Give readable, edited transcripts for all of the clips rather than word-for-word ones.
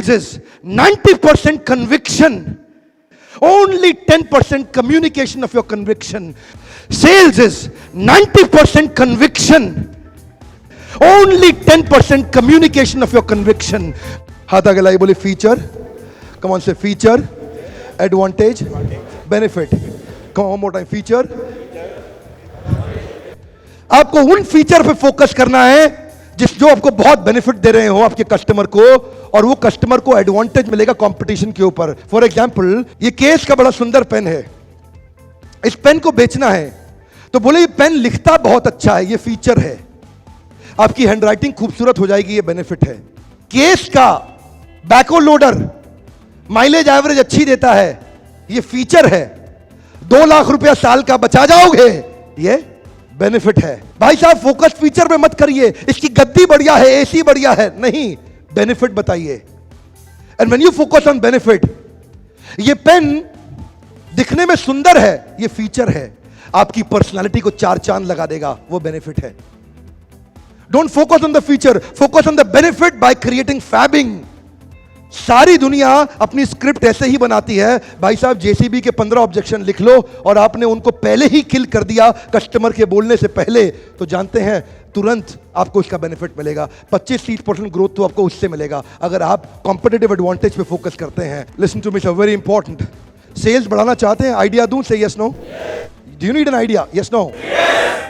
Sales is 90% conviction, only 10% communication of your conviction. Sales is 90% conviction, only 10% communication of your conviction. हाथ आगे लाई बोले feature. Come on, say feature, advantage, benefit. Come on, one more time. Feature. आपको उन feature पे focus करना है जो आपको बहुत बेनिफिट दे रहे हो आपके कस्टमर को, और वो कस्टमर को एडवांटेज मिलेगा कंपटीशन के ऊपर. फॉर एग्जांपल, ये केस का बड़ा सुंदर पेन है, इस पेन को बेचना है तो बोले ये पेन लिखता बहुत अच्छा है, ये फीचर है, आपकी हैंडराइटिंग खूबसूरत हो जाएगी, ये बेनिफिट है. केस का बैको लोडर माइलेज एवरेज अच्छी देता है, ये फीचर है. 2 लाख रुपया साल का बचा जाओगे, ये बेनिफिट है. भाई साहब फोकस फीचर पे मत करिए, इसकी गद्दी बढ़िया है, एसी बढ़िया है, नहीं, बेनिफिट बताइए. And when you focus on benefit, ये पेन दिखने में सुंदर है, ये फीचर है, आपकी पर्सनालिटी को 4 चांद लगा देगा, वो बेनिफिट है. Don't focus on the feature, focus on the benefit by creating fabbing. सारी दुनिया अपनी स्क्रिप्ट ऐसे ही बनाती है. भाई साहब जेसीबी के 15 ऑब्जेक्शन लिख लो और आपने उनको पहले ही किल कर दिया कस्टमर के बोलने से पहले, तो जानते हैं तुरंत आपको इसका बेनिफिट मिलेगा. 25-30% ग्रोथ तो आपको उससे मिलेगा अगर आप कॉम्पिटिटिव एडवांटेज पे फोकस करते हैं. Listen to me sir, very important. Sales बढ़ाना चाहते हैं, आइडिया दूं? Say yes no. Do you need an idea? Yes no.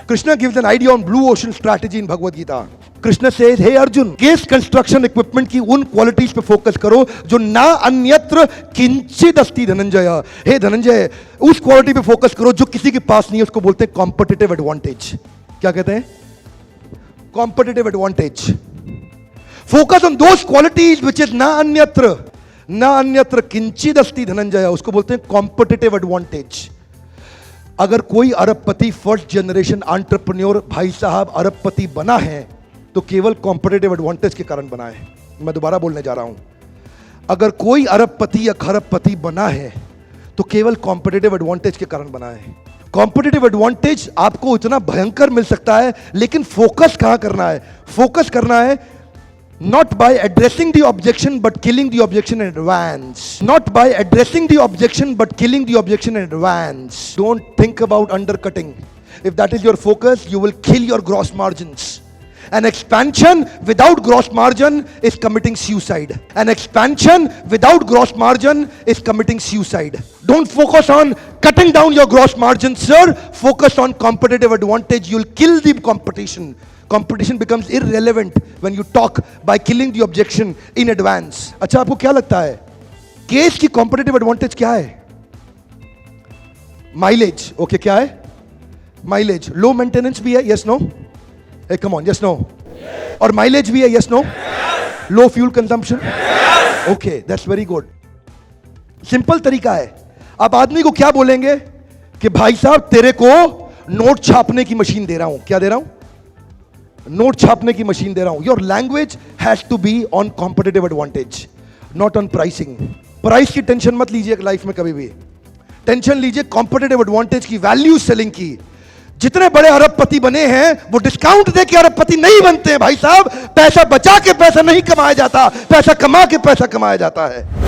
Krishna gives an idea on blue ocean strategy in Bhagavad Gita. Krishna says, hey Arjun, case construction equipment की उन qualities पे focus करो जो ना अन्यत्र किंचित अस्ति धनंजय. हे धनंजय, उस क्वालिटी पे फोकस करो जो किसी के पास नहीं है, उसको बोलते हैं कॉम्पिटिटिव एडवांटेज. क्या कहते हैं? Competitive advantage. Focus on those qualities which is ना अन्यत्र किंचित अस्ति धनंजय, उसको बोलते हैं कॉम्पिटिटिव एडवांटेज. अगर कोई अरबपति फर्स्ट जनरेशन एंटरप्रेन्योर भाई साहब अरबपति बना है तो केवल कॉम्पिटिटिव एडवांटेज के कारण बना है. मैं दोबारा बोलने जा रहा हूं, अगर कोई अरबपति या खरबपति बना है तो केवल कॉम्पिटिटिव एडवांटेज के कारण बना है. कॉम्पिटिटिव एडवांटेज आपको इतना भयंकर मिल सकता है, लेकिन फोकस कहां करना है? फोकस करना है not by addressing the objection but killing the objection in advance. Not by addressing the objection but killing the objection in advance. Don't think about undercutting. If that is your focus, you will kill your gross margins. An expansion without gross margin is committing suicide. An expansion without gross margin is committing suicide. Don't focus on cutting down your gross margin, sir. Focus on competitive advantage. You'll kill the competition. Competition becomes irrelevant when you talk by killing the objection in advance. अच्छा, आपको क्या लगता है case की competitive advantage क्या है? Mileage. Okay, क्या है? माइलेज. लो मेंटेनेंस भी है, yes no? Ah come on, yes no? और माइलेज भी है, yes no? Low fuel consumption. Okay, that's very good. Simple तरीका है. आप आदमी को क्या बोलेंगे कि भाई साहब तेरे को नोट छापने की मशीन दे रहा हूं. क्या दे रहा हूं? नोट छापने की मशीन दे रहा हूं. Your language has to be on competitive advantage, not on pricing. Price की टेंशन मत लीजिए लाइफ में कभी भी. टेंशन लीजिए कॉम्पिटिटिव एडवांटेज की, वैल्यू सेलिंग की. जितने बड़े अरबपति बने हैं वो डिस्काउंट दे के अरबपति नहीं बनते हैं भाई साहब. पैसा बचा के पैसा नहीं कमाया जाता, पैसा कमा के पैसा कमाया जाता है.